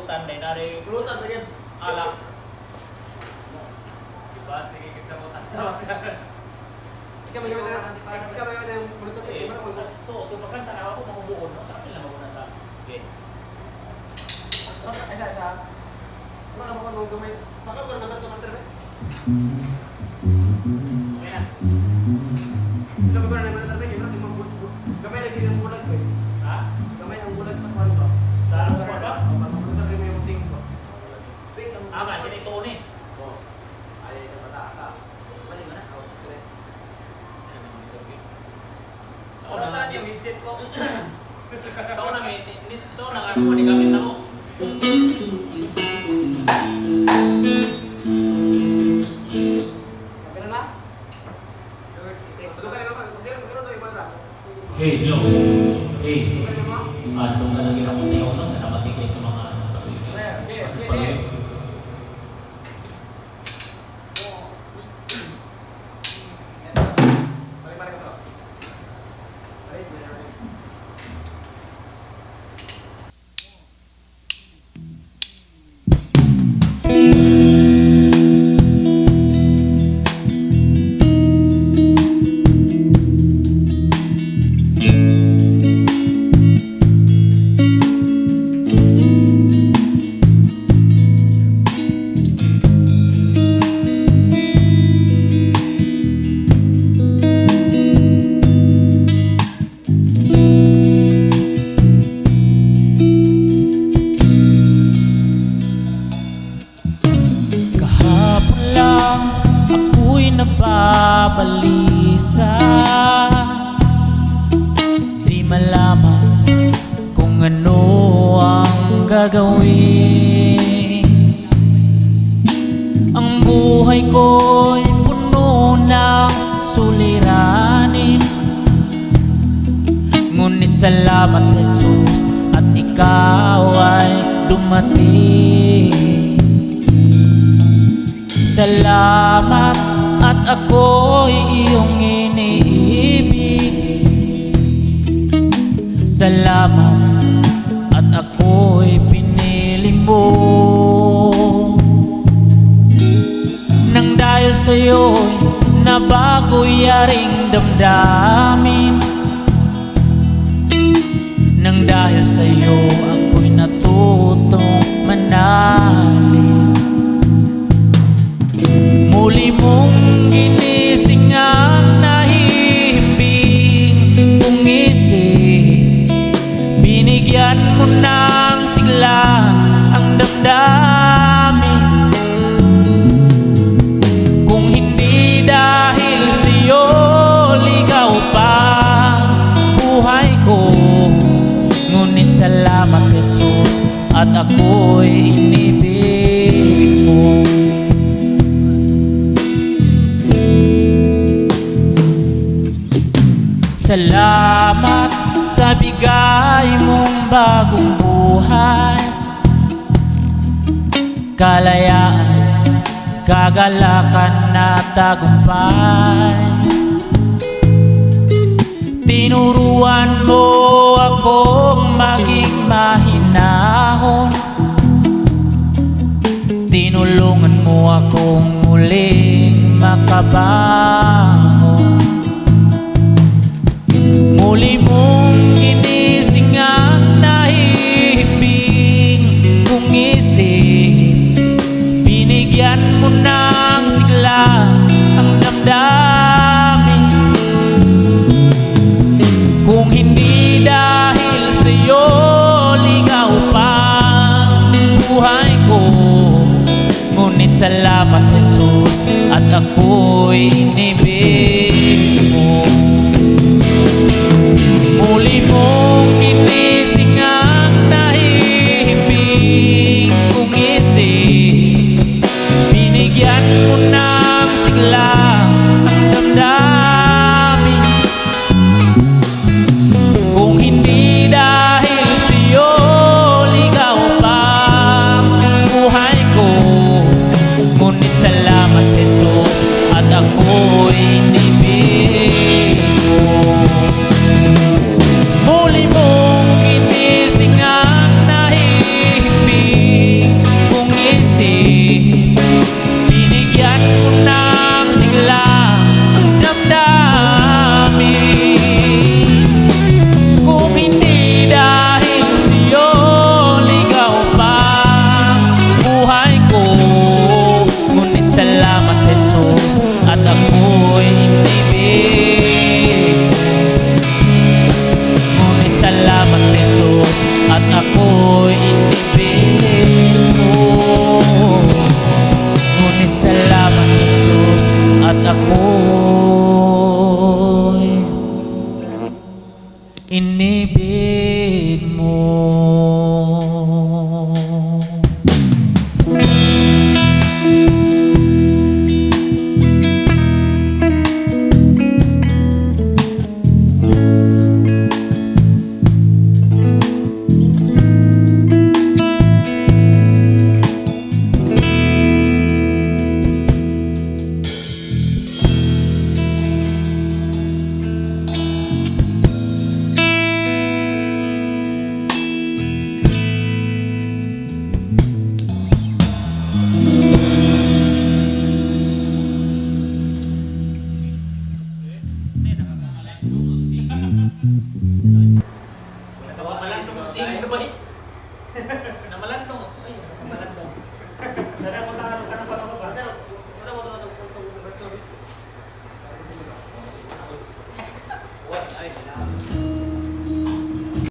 pulutan, dahil nari Pulutan lagi. alak. Diba? Sige, kiksabutan. Ikaw may yung pulutan. Eh, ito, makanta na ako, makubuon. Sa akin lang muna sa... Okay. Isa. Wala ka mga gamay. Baka ba naman ka master ba? Okay na. Ito ba na naman natin gamay lagi ng bulag ba? Ha? Gamay ang bulag sa kwarto. Sa ano pa ba? Pagkakutan rin mo yung ting ko. Ama, hindi ito ni. Oo. Ay, kapata. Para saan yung headset ko? Sa una nga mo gamit na mo. Kapila na? Tulungan naman. Magkaroon tayo iba. Hey, hello. Hey. Ano ka lagi ako tayo no sa napatigay sa mga Okay. Balik ka to. Balik. Kahapon lang ako'y nababalisa. Di malaman kung ano ang gagawin. Ang buhay ko'y puno ng suliranin. Ngunit salamat Jesus at ikaw ay dumating. Salamat at ako'y iyong iniibig. Salamat at ako'y pinili mo. Nang dahil sa'yo'y nabago yaring damdamin. Nang dahil sa'yo ako'y natutong manalig. Muli mong ginising ang nahihimbing kong isip. Binigyan mo ng sigla ang damdamin. Kung hindi dahil sa'yo, ligaw pa ang buhay ko. Ngunit salamat Jesus at ako'y inibig mo. Salamat sa bigay mong bagong buhay, kalayaan, kagalakan na tagumpay. Tinuruan mo akong maging mahinahon. Tinulungan mo akong muling makabangon. Muli mong ginising ang nahihimbing kong isip. Binigyan mo ng sigla ang damdamin. Kung hindi dahil sa'yo, ligaw pa ang buhay ko. Ngunit salamat Jesus at ako'y inibig mo. Muli mong